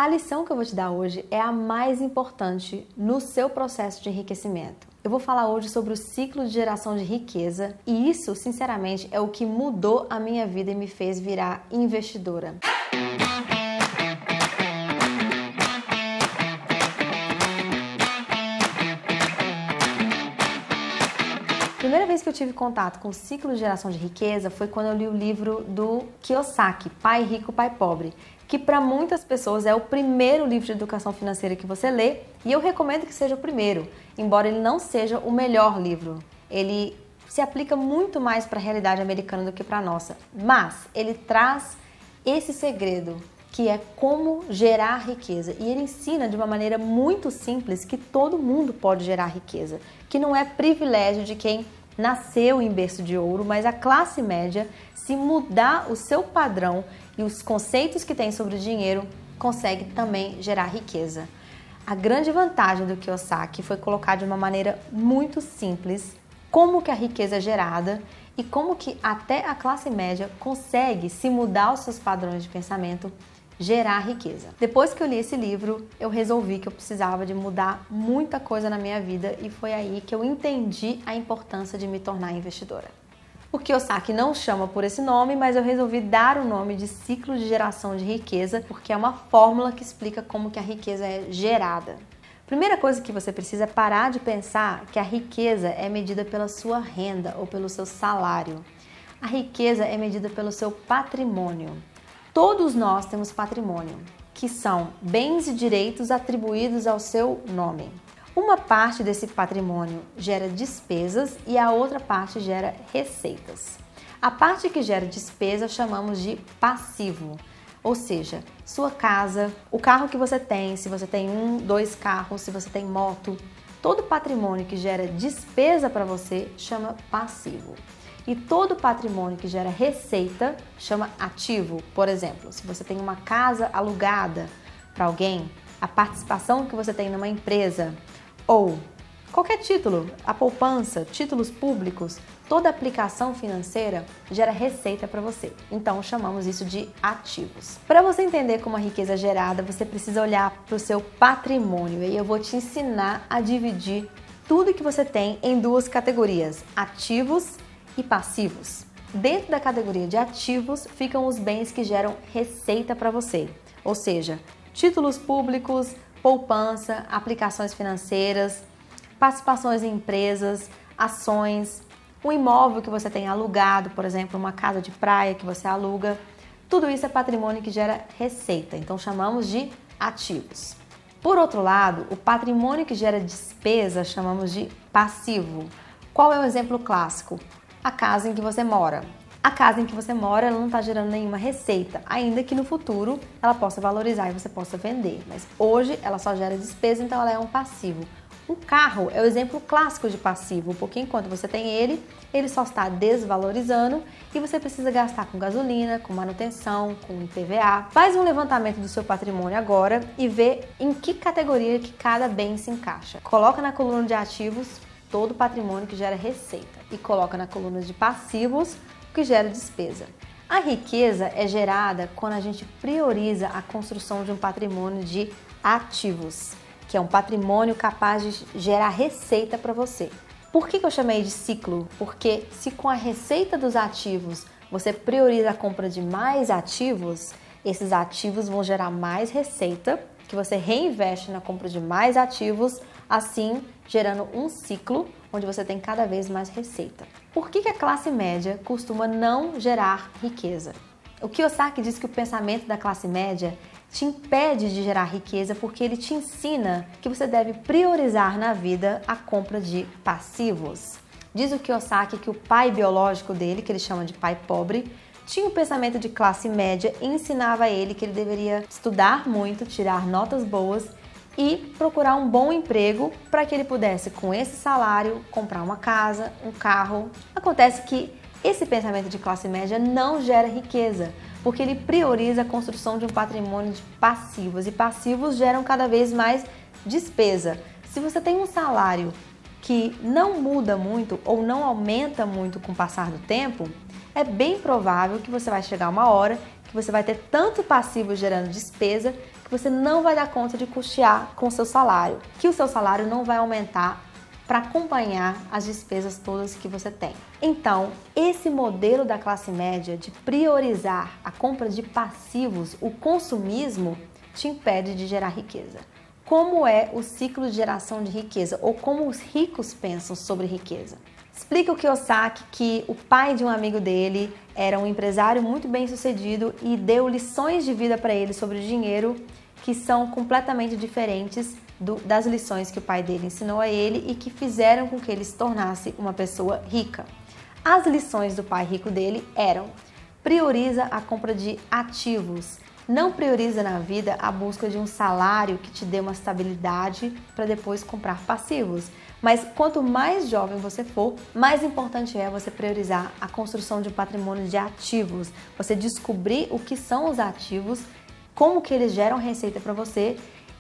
A lição que eu vou te dar hoje é a mais importante no seu processo de enriquecimento. Eu vou falar hoje sobre o ciclo de geração de riqueza e isso, sinceramente, é o que mudou a minha vida e me fez virar investidora. A primeira vez que eu tive contato com o ciclo de geração de riqueza foi quando eu li o livro do Kiyosaki, Pai Rico, Pai Pobre, que para muitas pessoas é o primeiro livro de educação financeira que você lê e eu recomendo que seja o primeiro, embora ele não seja o melhor livro. Ele se aplica muito mais para a realidade americana do que para a nossa, mas ele traz esse segredo que é como gerar riqueza e ele ensina de uma maneira muito simples que todo mundo pode gerar riqueza, que não é privilégio de quem nasceu em berço de ouro, mas a classe média, se mudar o seu padrão e os conceitos que tem sobre o dinheiro, consegue também gerar riqueza. A grande vantagem do Kiyosaki foi colocar de uma maneira muito simples como que a riqueza é gerada e como que até a classe média consegue, se mudar os seus padrões de pensamento, gerar riqueza. Depois que eu li esse livro, eu resolvi que eu precisava de mudar muita coisa na minha vida e foi aí que eu entendi a importância de me tornar investidora. O Kiyosaki não chama por esse nome, mas eu resolvi dar o nome de ciclo de geração de riqueza porque é uma fórmula que explica como que a riqueza é gerada. Primeira coisa que você precisa é parar de pensar que a riqueza é medida pela sua renda ou pelo seu salário. A riqueza é medida pelo seu patrimônio. Todos nós temos patrimônio, que são bens e direitos atribuídos ao seu nome. Uma parte desse patrimônio gera despesas e a outra parte gera receitas. A parte que gera despesa chamamos de passivo, ou seja, sua casa, o carro que você tem, se você tem 1, 2 carros, se você tem moto, todo patrimônio que gera despesa para você chama passivo. E todo patrimônio que gera receita chama ativo. Por exemplo, se você tem uma casa alugada para alguém, a participação que você tem numa empresa ou qualquer título, a poupança, títulos públicos, toda aplicação financeira gera receita para você. Então chamamos isso de ativos. Para você entender como a riqueza é gerada, você precisa olhar para o seu patrimônio e eu vou te ensinar a dividir tudo que você tem em duas categorias, ativos e passivos. Dentro da categoria de ativos ficam os bens que geram receita para você, ou seja, títulos públicos, poupança, aplicações financeiras, participações em empresas, ações, um imóvel que você tem alugado, por exemplo, uma casa de praia que você aluga, tudo isso é patrimônio que gera receita, então chamamos de ativos. Por outro lado, o patrimônio que gera despesa chamamos de passivo. Qual é o exemplo clássico? A casa em que você mora. A casa em que você mora ela não está gerando nenhuma receita, ainda que no futuro ela possa valorizar e você possa vender. Mas hoje ela só gera despesa, então ela é um passivo. Um carro é o exemplo clássico de passivo, porque enquanto você tem ele, ele só está desvalorizando e você precisa gastar com gasolina, com manutenção, com IPVA. Faz um levantamento do seu patrimônio agora e vê em que categoria que cada bem se encaixa. Coloca na coluna de ativos todo o patrimônio que gera receita e coloca na coluna de passivos o que gera despesa. A riqueza é gerada quando a gente prioriza a construção de um patrimônio de ativos, que é um patrimônio capaz de gerar receita para você. Por que eu chamei de ciclo? Porque se com a receita dos ativos você prioriza a compra de mais ativos, esses ativos vão gerar mais receita, que você reinveste na compra de mais ativos, assim gerando um ciclo onde você tem cada vez mais receita. Por que a classe média costuma não gerar riqueza? O Kiyosaki diz que o pensamento da classe média te impede de gerar riqueza porque ele te ensina que você deve priorizar na vida a compra de passivos. Diz o Kiyosaki que o pai biológico dele, que ele chama de pai pobre, tinha um pensamento de classe média e ensinava a ele que ele deveria estudar muito, tirar notas boas e procurar um bom emprego para que ele pudesse, com esse salário, comprar uma casa, um carro. Acontece que esse pensamento de classe média não gera riqueza, porque ele prioriza a construção de um patrimônio de passivos e passivos geram cada vez mais despesa. Se você tem um salário que não muda muito ou não aumenta muito com o passar do tempo, é bem provável que você vai chegar uma hora que você vai ter tanto passivo gerando despesa que que você não vai dar conta de custear com o seu salário, que o seu salário não vai aumentar para acompanhar as despesas todas que você tem. Então, esse modelo da classe média de priorizar a compra de passivos, o consumismo, te impede de gerar riqueza. Como é o ciclo de geração de riqueza ou como os ricos pensam sobre riqueza? Explica o Kiyosaki que o pai de um amigo dele era um empresário muito bem sucedido e deu lições de vida para ele sobre dinheiro que são completamente diferentes das lições que o pai dele ensinou a ele e que fizeram com que ele se tornasse uma pessoa rica. As lições do pai rico dele eram: prioriza a compra de ativos. Não prioriza na vida a busca de um salário que te dê uma estabilidade para depois comprar passivos. Mas quanto mais jovem você for, mais importante é você priorizar a construção de um patrimônio de ativos. Você descobrir o que são os ativos, como que eles geram receita para você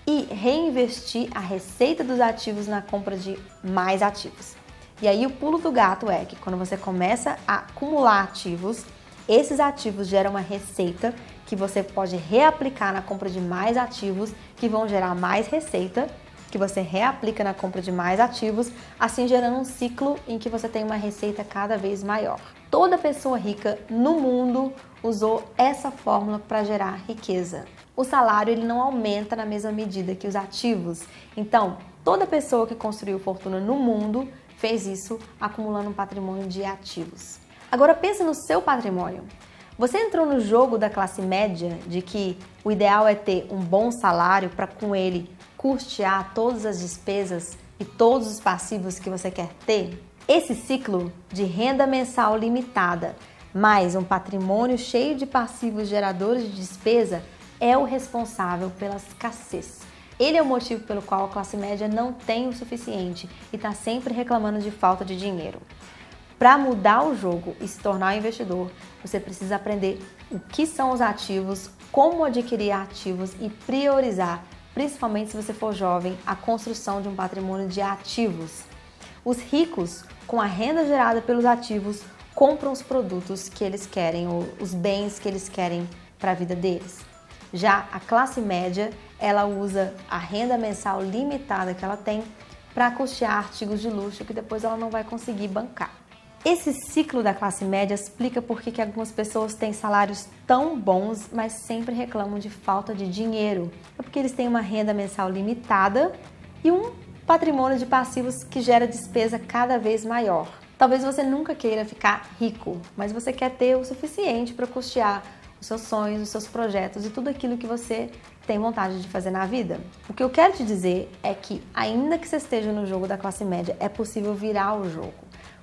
e reinvestir a receita dos ativos na compra de mais ativos. E aí o pulo do gato é que quando você começa a acumular ativos, esses ativos geram uma receita que você pode reaplicar na compra de mais ativos, que vão gerar mais receita, que você reaplica na compra de mais ativos, assim gerando um ciclo em que você tem uma receita cada vez maior. Toda pessoa rica no mundo usou essa fórmula para gerar riqueza. O salário ele não aumenta na mesma medida que os ativos. Então, toda pessoa que construiu fortuna no mundo fez isso acumulando um patrimônio de ativos. Agora pense no seu patrimônio. Você entrou no jogo da classe média de que o ideal é ter um bom salário para com ele custear todas as despesas e todos os passivos que você quer ter? Esse ciclo de renda mensal limitada mais um patrimônio cheio de passivos geradores de despesa é o responsável pela escassez. Ele é o motivo pelo qual a classe média não tem o suficiente e está sempre reclamando de falta de dinheiro. Para mudar o jogo e se tornar um investidor, você precisa aprender o que são os ativos, como adquirir ativos e priorizar, principalmente se você for jovem, a construção de um patrimônio de ativos. Os ricos, com a renda gerada pelos ativos, compram os produtos que eles querem ou os bens que eles querem para a vida deles. Já a classe média, ela usa a renda mensal limitada que ela tem para custear artigos de luxo que depois ela não vai conseguir bancar. Esse ciclo da classe média explica por que algumas pessoas têm salários tão bons, mas sempre reclamam de falta de dinheiro. É porque eles têm uma renda mensal limitada e um patrimônio de passivos que gera despesa cada vez maior. Talvez você nunca queira ficar rico, mas você quer ter o suficiente para custear os seus sonhos, os seus projetos e tudo aquilo que você tem vontade de fazer na vida. O que eu quero te dizer é que, ainda que você esteja no jogo da classe média, é possível virar o jogo.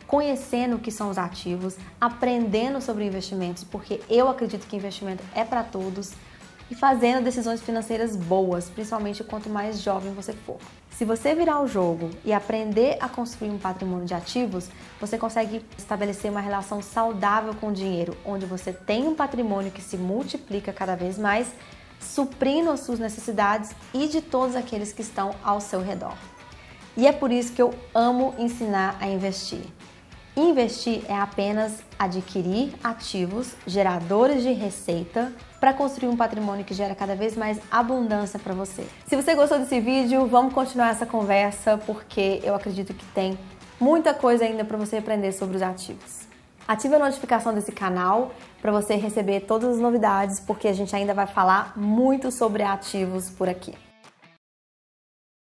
Conhecendo o que são os ativos, aprendendo sobre investimentos, porque eu acredito que investimento é para todos, e fazendo decisões financeiras boas, principalmente quanto mais jovem você for. Se você virar o jogo e aprender a construir um patrimônio de ativos, você consegue estabelecer uma relação saudável com o dinheiro, onde você tem um patrimônio que se multiplica cada vez mais, suprindo as suas necessidades e de todos aqueles que estão ao seu redor. E é por isso que eu amo ensinar a investir. Investir é apenas adquirir ativos geradores de receita para construir um patrimônio que gera cada vez mais abundância para você. Se você gostou desse vídeo, vamos continuar essa conversa porque eu acredito que tem muita coisa ainda para você aprender sobre os ativos. Ative a notificação desse canal para você receber todas as novidades porque a gente ainda vai falar muito sobre ativos por aqui.